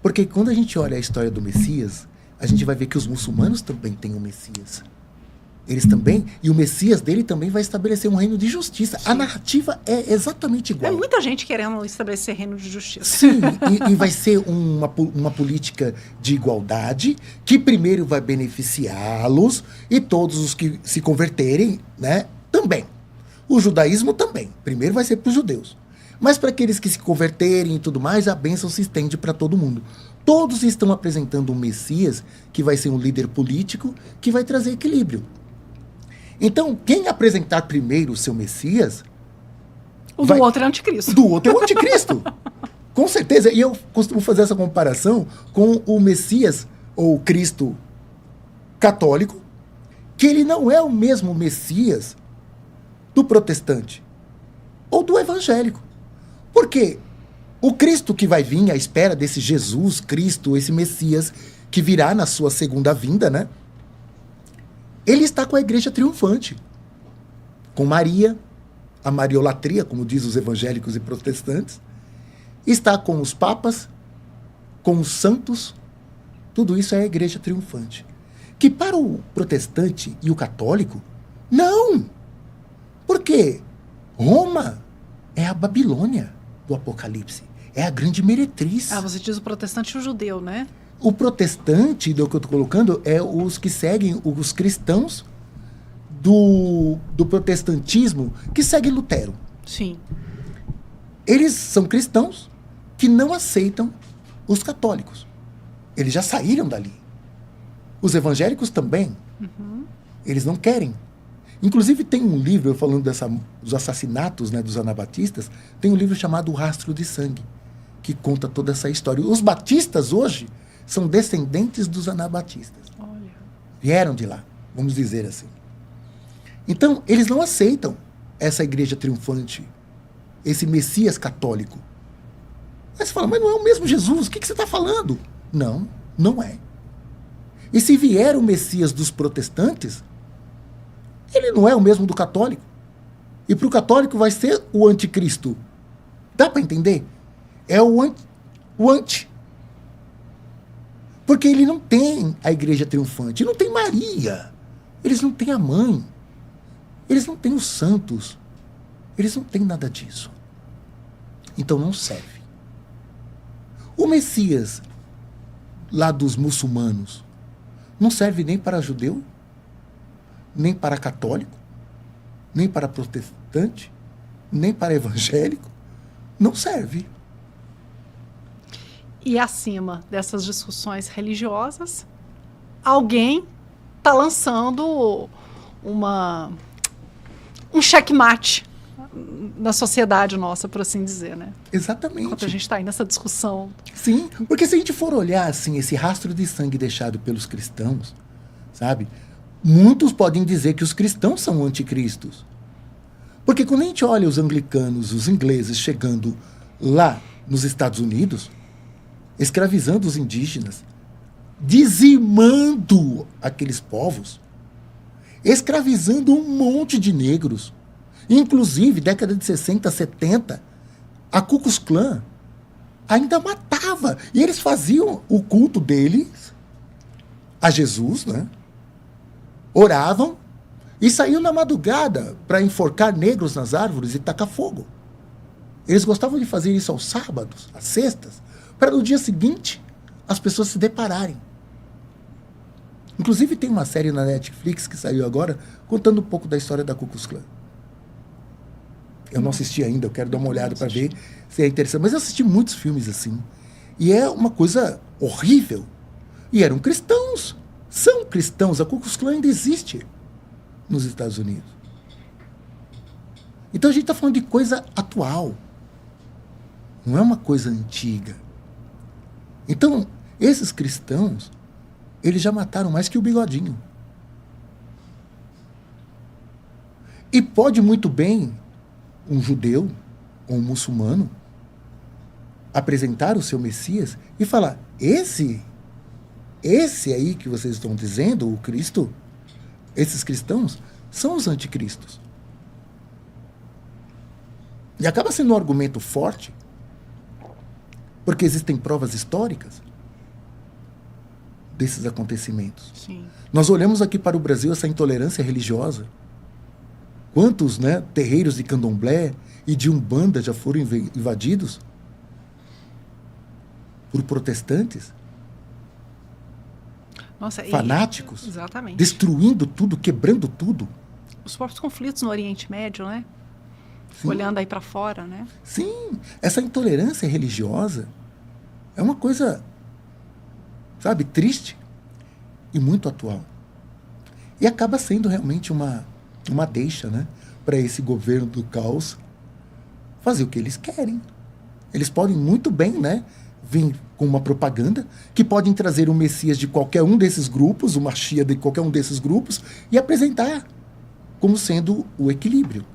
Porque quando a gente olha a história do Messias, a gente vai ver que os muçulmanos também têm um Messias. Eles também, e o Messias dele também vai estabelecer um reino de justiça. Sim. A narrativa é exatamente igual. É muita gente querendo estabelecer reino de justiça. Sim, e vai ser uma política de igualdade que primeiro vai beneficiá-los e todos os que se converterem, né, também. O judaísmo também. Primeiro vai ser para os judeus. Mas para aqueles que se converterem e tudo mais, a bênção se estende para todo mundo. Todos estão apresentando um Messias que vai ser um líder político que vai trazer equilíbrio. Então, quem apresentar primeiro o seu Messias... O do outro é anticristo. Do outro é o anticristo. Com certeza. E eu costumo fazer essa comparação com o Messias, ou Cristo católico, que ele não é o mesmo Messias do protestante ou do evangélico. Porque o Cristo que vai vir à espera desse Jesus Cristo, esse Messias, que virá na sua segunda vinda, né? Ele está com a igreja triunfante. Com Maria, a mariolatria, como diz os evangélicos e protestantes. Está com os papas, com os santos. Tudo isso é a igreja triunfante. Que para o protestante e o católico, não! Porque Roma é a Babilônia do Apocalipse. É a grande meretriz. Ah, você diz o protestante e o judeu, né? O protestante, do que eu estou colocando, é os que seguem os cristãos do protestantismo, que seguem Lutero. Sim. Eles são cristãos que não aceitam os católicos. Eles já saíram dali. Os evangélicos também. Uhum. Eles não querem. Inclusive tem um livro, falando dos assassinatos, né, dos anabatistas, tem um livro chamado O Rastro de Sangue, que conta toda essa história. Os batistas hoje são descendentes dos anabatistas. Olha. Vieram de lá, vamos dizer assim. Então, eles não aceitam essa igreja triunfante, esse Messias católico. Aí você fala, mas não é o mesmo Jesus, o que você está falando? Não, não é. E se vier o Messias dos protestantes, ele não é o mesmo do católico. E para o católico vai ser o anticristo. Dá para entender? É o anti. Porque ele não tem a igreja triunfante, não tem Maria, eles não têm a mãe, eles não têm os santos, eles não têm nada disso. Então não serve. O Messias, lá dos muçulmanos, não serve nem para judeu, nem para católico, nem para protestante, nem para evangélico, não serve. E acima dessas discussões religiosas, alguém está lançando um checkmate na sociedade nossa, por assim dizer, né? Exatamente. Enquanto a gente está aí nessa discussão. Sim, porque se a gente for olhar assim, esse rastro de sangue deixado pelos cristãos, sabe? Muitos podem dizer que os cristãos são anticristos. Porque quando a gente olha os anglicanos, os ingleses chegando lá nos Estados Unidos, escravizando os indígenas, dizimando aqueles povos, escravizando um monte de negros. Inclusive, década de 60, 70, a Ku Klux Klan ainda matava. E eles faziam o culto deles a Jesus, né? Oravam e saíam na madrugada para enforcar negros nas árvores e tacar fogo. Eles gostavam de fazer isso aos sábados, às sextas, para no dia seguinte as pessoas se depararem. Inclusive tem uma série na Netflix que saiu agora contando um pouco da história da Ku Klux Klan. Eu não assisti ainda, eu quero dar uma olhada para ver se é interessante. Mas eu assisti muitos filmes assim. E é uma coisa horrível. E eram cristãos. São cristãos. A Ku Klux Klan ainda existe nos Estados Unidos. Então a gente está falando de coisa atual. Não é uma coisa antiga. Então, esses cristãos, eles já mataram mais que o Bigodinho. E pode muito bem um judeu ou um muçulmano apresentar o seu Messias e falar, esse aí que vocês estão dizendo, o Cristo, esses cristãos, são os anticristos. E acaba sendo um argumento forte, porque existem provas históricas desses acontecimentos. Sim. Nós olhamos aqui para o Brasil essa intolerância religiosa. Quantos, né, terreiros de candomblé e de umbanda já foram invadidos por protestantes? Nossa, Fanáticos? Exatamente. Destruindo tudo, quebrando tudo. Os próprios conflitos no Oriente Médio, né? Sim. Olhando aí para fora, né? Sim, essa intolerância religiosa é uma coisa, sabe, triste e muito atual. E acaba sendo realmente uma deixa, né, para esse governo do caos fazer o que eles querem. Eles podem muito bem, né, vir com uma propaganda que podem trazer um Messias de qualquer um desses grupos, uma Shia de qualquer um desses grupos e apresentar como sendo o equilíbrio.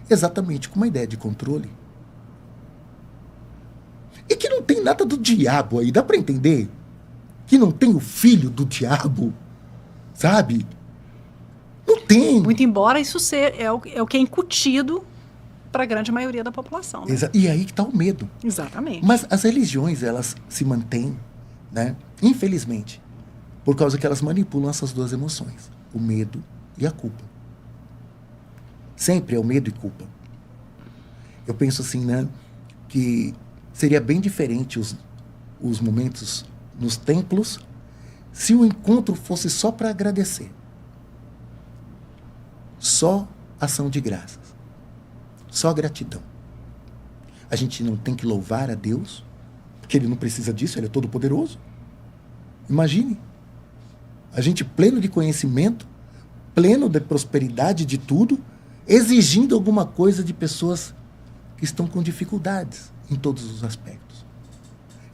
Exatamente com uma ideia de controle. E que não tem nada do diabo aí, dá para entender? Que não tem o filho do diabo, sabe? Não tem. Muito embora isso é o que é incutido para a grande maioria da população. Né? E aí que está o medo. Exatamente. Mas as religiões, elas se mantêm, né? Infelizmente, por causa que elas manipulam essas duas emoções, o medo e a culpa. Sempre é o medo e culpa. Eu penso assim, né, que seria bem diferente os momentos nos templos se o encontro fosse só para agradecer. Só ação de graças. Só gratidão. A gente não tem que louvar a Deus, porque Ele não precisa disso, Ele é todo poderoso. Imagine. A gente pleno de conhecimento, pleno de prosperidade de tudo, exigindo alguma coisa de pessoas que estão com dificuldades em todos os aspectos.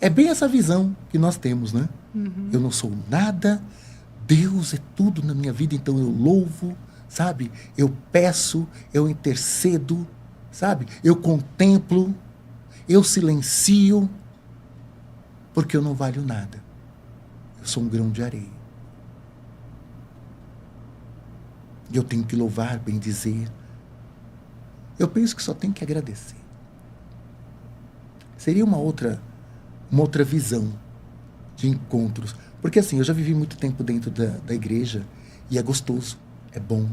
É bem essa visão que nós temos, né? Uhum. Eu não sou nada, Deus é tudo na minha vida, então eu louvo, sabe? Eu peço, eu intercedo, sabe? Eu contemplo, eu silencio, porque eu não valho nada. Eu sou um grão de areia. Eu tenho que louvar, bendizer. Eu penso que só tenho que agradecer. Seria uma outra visão de encontros. Porque assim, eu já vivi muito tempo dentro da igreja e é gostoso, é bom,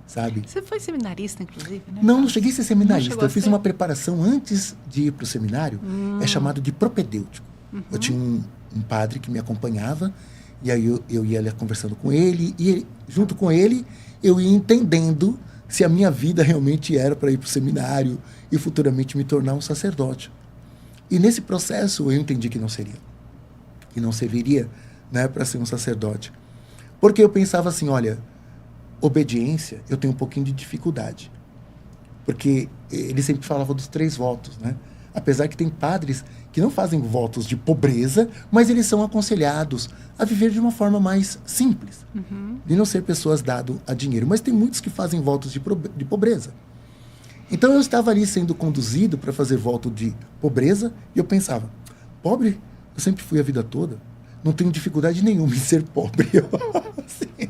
sabe? Você foi seminarista, inclusive, né? Não cheguei a ser seminarista. Eu fiz ser? uma preparação antes de ir para o seminário. É chamado de propedêutico. Uhum. Eu tinha um padre que me acompanhava e aí eu ia ali conversando com ele e junto com ele eu ia entendendo se a minha vida realmente era para ir para o seminário e futuramente me tornar um sacerdote. E nesse processo eu entendi que não seria. Que não serviria, né, para ser um sacerdote. Porque eu pensava assim, olha, obediência, eu tenho um pouquinho de dificuldade. Porque ele sempre falava dos 3 votos, né? Apesar que tem padres que não fazem votos de pobreza, mas eles são aconselhados a viver de uma forma mais simples, de não ser pessoas dadas a dinheiro. Mas tem muitos que fazem votos de pobreza. Então eu estava ali sendo conduzido para fazer voto de pobreza e eu pensava, pobre, eu sempre fui a vida toda, não tenho dificuldade nenhuma em ser pobre. Assim,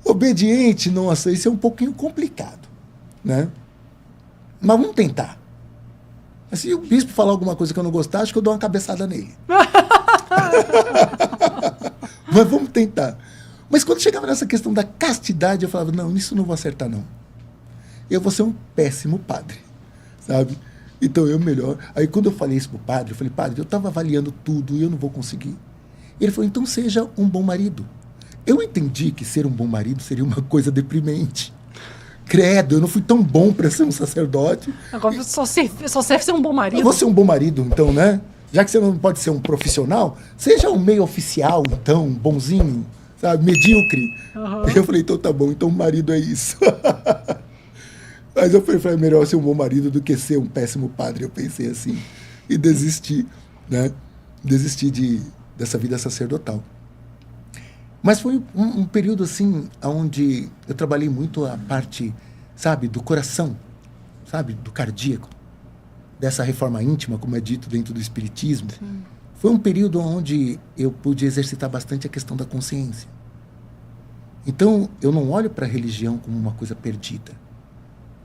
obediente, nossa, isso é um pouquinho complicado, né? Mas vamos tentar. Se o bispo falar alguma coisa que eu não gostar, acho que eu dou uma cabeçada nele. Mas vamos tentar. Mas quando chegava nessa questão da castidade, eu falava, não, isso não vou acertar, não. Eu vou ser um péssimo padre, sabe? Então eu melhor. Aí quando eu falei isso pro padre, eu falei, padre, eu estava avaliando tudo e eu não vou conseguir. Ele falou, então seja um bom marido. Eu entendi que ser um bom marido seria uma coisa deprimente. Credo, eu não fui tão bom para ser um sacerdote. Agora só serve ser um bom marido. Eu vou ser um bom marido, então, né? Já que você não pode ser um profissional, seja um meio oficial, então, bonzinho, sabe? Medíocre. Uhum. Eu falei, então tá bom, então do é isso. Mas eu falei, melhor ser um bom marido do que ser um péssimo padre, eu pensei assim. E desisti, né? Desisti dessa vida sacerdotal. Mas foi um período, assim, onde eu trabalhei muito a parte, sabe, do coração, sabe, do cardíaco, dessa reforma íntima, como é dito dentro do espiritismo. Sim. Foi um período onde eu pude exercitar bastante a questão da consciência. Então, eu não olho para a religião como uma coisa perdida,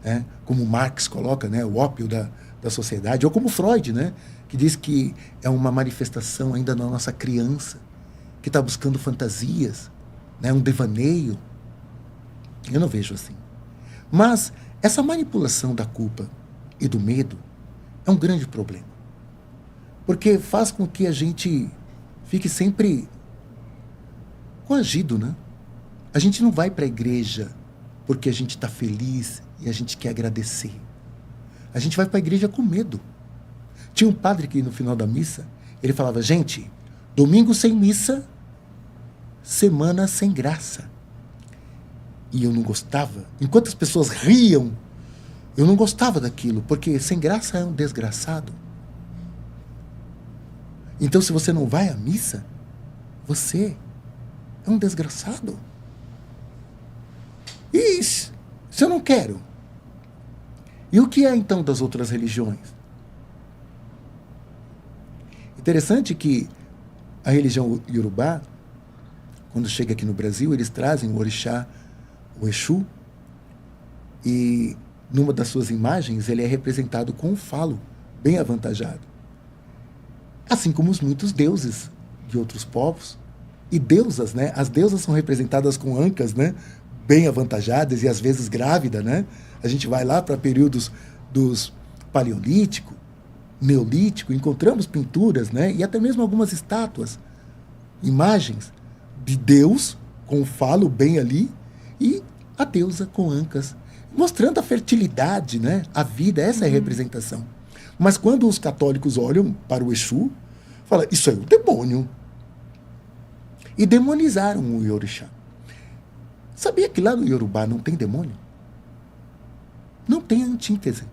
né? Como Marx coloca, né, o ópio da sociedade, ou como Freud, né, que diz que é uma manifestação ainda na nossa criança, que está buscando fantasias, né, um devaneio. Eu não vejo assim. Mas essa manipulação da culpa e do medo é um grande problema. Porque faz com que a gente fique sempre coagido, né? A gente não vai para a igreja porque a gente está feliz e a gente quer agradecer. A gente vai para a igreja com medo. Tinha um padre que no final da missa, ele falava, gente, domingo sem missa, semana sem graça. E eu não gostava. Enquanto as pessoas riam, eu não gostava daquilo, porque sem graça é um desgraçado. Então, se você não vai à missa, você é um desgraçado. E se eu não quero? E o que é, então, das outras religiões? Interessante que a religião Yorubá, quando chega aqui no Brasil, eles trazem o orixá, o Exu, e numa das suas imagens ele é representado com um falo bem avantajado. Assim como os muitos deuses de outros povos. E deusas, né? As deusas são representadas com ancas, né? Bem avantajadas e às vezes grávidas, né? A gente vai lá para períodos dos Paleolítico, Neolítico, encontramos pinturas, né? E até mesmo algumas estátuas, imagens de Deus com o falo bem ali e a deusa com ancas, mostrando a fertilidade, né? A vida, essa é a representação. Mas quando os católicos olham para o Exu, falam, isso é o demônio. E demonizaram o Yorixá. Sabia que lá no Yorubá não tem demônio? Não tem antítese.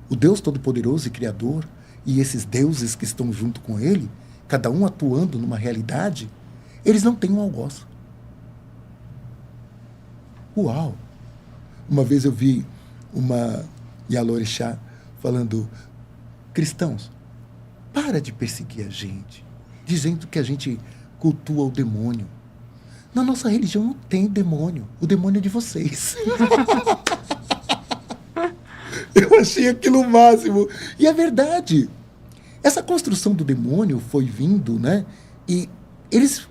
O Deus Todo-Poderoso e Criador e esses deuses que estão junto com ele, cada um atuando numa realidade, eles não têm um algoz. Uau! Uma vez eu vi uma Yalorixá falando, cristãos, para de perseguir a gente, dizendo que a gente cultua o demônio. Na nossa religião não tem demônio, o demônio é de vocês. Eu achei aquilo o máximo. E é verdade. Essa construção do demônio foi vindo, né? E eles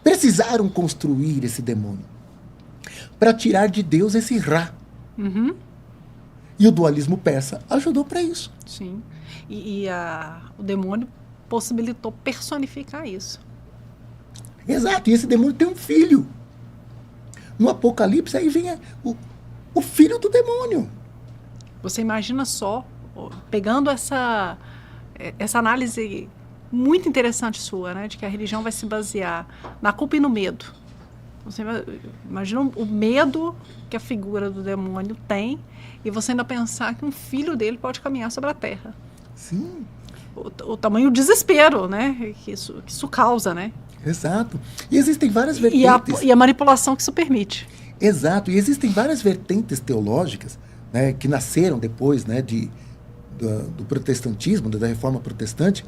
precisaram construir esse demônio para tirar de Deus esse Ra. Uhum. E o dualismo persa ajudou para isso. Sim. O demônio possibilitou personificar isso. Exato. E esse demônio tem um filho. No Apocalipse, aí vem o filho do demônio. Você imagina só, pegando essa análise muito interessante sua, né, de que a religião vai se basear na culpa e no medo. Você imagina o medo que a figura do demônio tem e você ainda pensar que um filho dele pode caminhar sobre a terra. Sim. O tamanho do desespero, né, que isso causa, né? Exato. E existem várias vertentes. E a manipulação que isso permite. Exato. E existem várias vertentes teológicas, né, que nasceram depois, né, do protestantismo, da reforma protestante.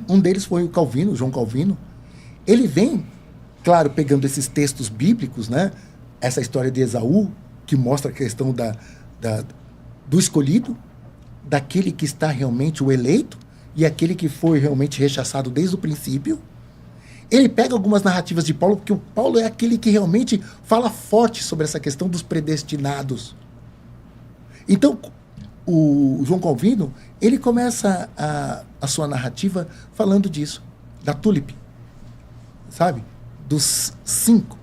Um deles foi o Calvino, João Calvino. Ele vem, claro, pegando esses textos bíblicos, né, essa história de Esaú, que mostra a questão do escolhido, daquele que está realmente o eleito e aquele que foi realmente rechaçado desde o princípio. Ele pega algumas narrativas de Paulo, porque o Paulo é aquele que realmente fala forte sobre essa questão dos predestinados. Então, o João Calvino, ele começa a sua narrativa falando disso, da tulipe, sabe? Dos 5.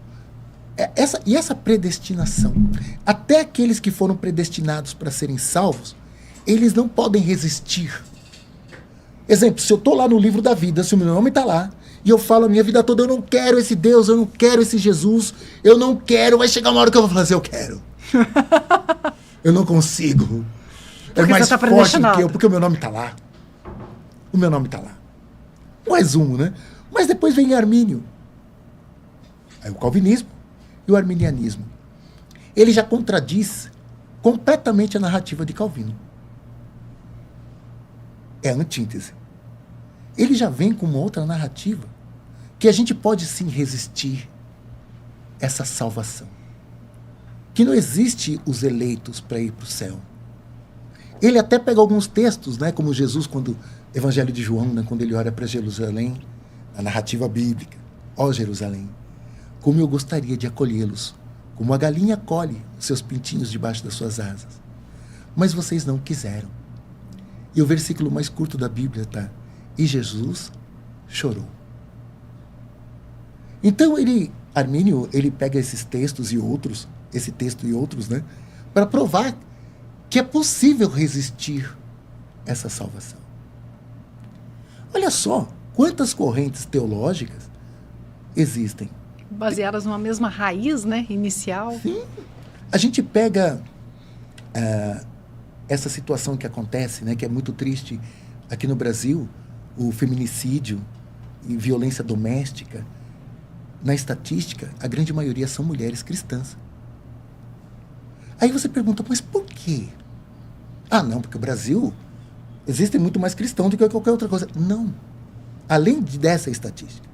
E essa predestinação. Até aqueles que foram predestinados para serem salvos, eles não podem resistir. Exemplo, se eu estou lá no livro da vida, se o meu nome está lá, e eu falo a minha vida toda, eu não quero esse Deus, eu não quero esse Jesus, eu não quero, vai chegar uma hora que eu vou falar assim, eu quero. Eu não consigo. Porque é mais você tá forte do que eu, porque o meu nome está lá. O meu nome está lá. Um resumo, né? Mas depois vem Armínio. Aí o calvinismo e o arminianismo. Ele já contradiz completamente a narrativa de Calvino. É a antítese. Ele já vem com uma outra narrativa que a gente pode sim resistir essa salvação. Que não existe os eleitos para ir para o céu. Ele até pega alguns textos, né, como Jesus, quando Evangelho de João, né, quando ele olha para Jerusalém, a narrativa bíblica, ó Jerusalém, como eu gostaria de acolhê-los, como a galinha acolhe os seus pintinhos debaixo das suas asas. Mas vocês não quiseram. E o versículo mais curto da Bíblia está: e Jesus chorou. Então Armínio, ele pega esses textos e outros, esse texto e outros, né, para provar que é possível resistir essa salvação. Olha só quantas correntes teológicas existem. Baseadas numa mesma raiz, né, inicial. Sim. A gente pega essa situação que acontece, né, que é muito triste aqui no Brasil, o feminicídio e violência doméstica. Na estatística, a grande maioria são mulheres cristãs. Aí você pergunta, mas por quê? Ah, não, porque o Brasil existe muito mais cristão do que qualquer outra coisa. Não. Além dessa estatística,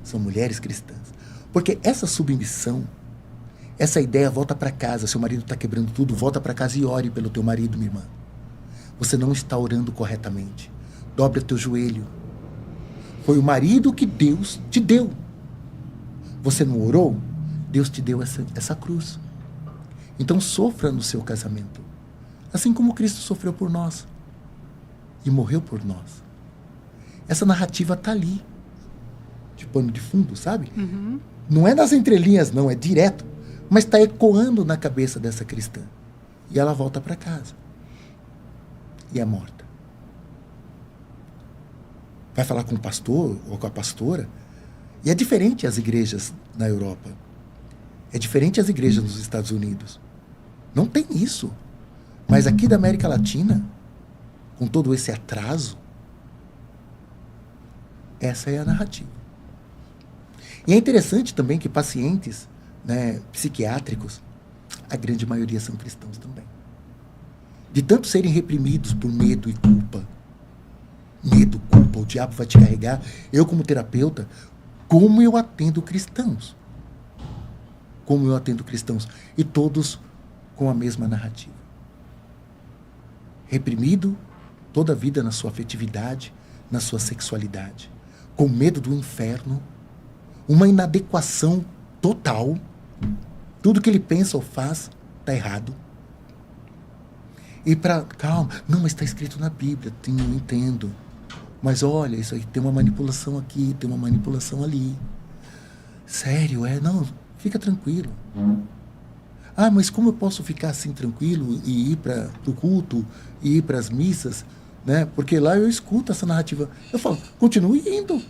são mulheres cristãs. Porque essa submissão, essa ideia, volta para casa, seu marido está quebrando tudo, volta para casa e ore pelo teu marido, minha irmã. Você não está orando corretamente. Dobra teu joelho. Foi o marido que Deus te deu. Você não orou? Deus te deu essa cruz. Então sofra no seu casamento. Assim como Cristo sofreu por nós. E morreu por nós. Essa narrativa está ali. De pano de fundo, sabe? Uhum. Não é nas entrelinhas, não. É direto. Mas está ecoando na cabeça dessa cristã. E ela volta para casa. E é morta. Vai falar com o pastor ou com a pastora. E é diferente as igrejas na Europa. É diferente as igrejas nos Estados Unidos. Não tem isso. Mas aqui da América Latina, com todo esse atraso, essa é a narrativa. E é interessante também que pacientes, né, psiquiátricos, a grande maioria são cristãos também. De tanto serem reprimidos por medo e culpa. Medo, culpa, o diabo vai te carregar. Eu, como terapeuta, como eu atendo cristãos? Como eu atendo cristãos? E todos com a mesma narrativa. Reprimido toda a vida na sua afetividade, na sua sexualidade. Com medo do inferno. Uma inadequação total. Tudo que ele pensa ou faz está errado. E para... Calma. Não, mas está escrito na Bíblia. Eu entendo. Mas olha, isso aí tem uma manipulação aqui, tem uma manipulação ali. Sério, Não, fica tranquilo. Ah, mas como eu posso ficar assim tranquilo e ir para o culto, e ir para as missas, né? Porque lá eu escuto essa narrativa. Eu falo, continue indo,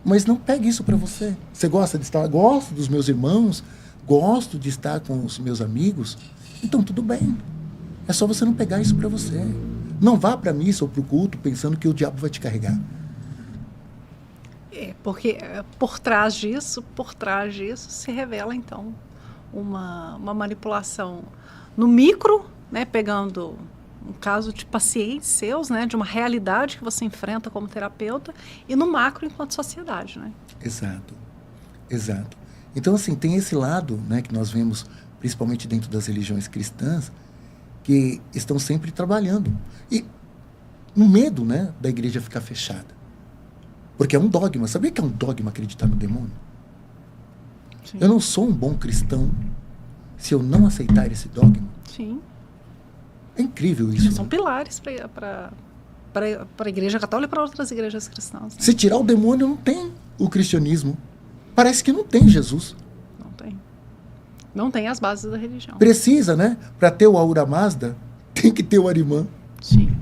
mas não pegue isso para você. Você gosta de estar? Gosto dos meus irmãos, gosto de estar com os meus amigos. Então, tudo bem. É só você não pegar isso para você. Não vá para a missa ou para o culto pensando que o diabo vai te carregar. Porque por trás disso se revela, então, uma manipulação no micro, né, pegando um caso de pacientes seus, né, de uma realidade que você enfrenta como terapeuta, e no macro enquanto sociedade, né? Exato. Exato. Então, assim, tem esse lado, né, que nós vemos, principalmente dentro das religiões cristãs, que estão sempre trabalhando. E o medo, né, da igreja ficar fechada. Porque é um dogma. Sabia que é um dogma acreditar no demônio? Sim. Eu não sou um bom cristão se eu não aceitar esse dogma. Sim. É incrível isso. São pilares para a igreja católica e para outras igrejas cristãs. Né? Se tirar o demônio, não tem o cristianismo. Parece que não tem Jesus. Não tem. Não tem as bases da religião. Precisa, né? Para ter o Ahura Mazda, tem que ter o Arimã. Sim.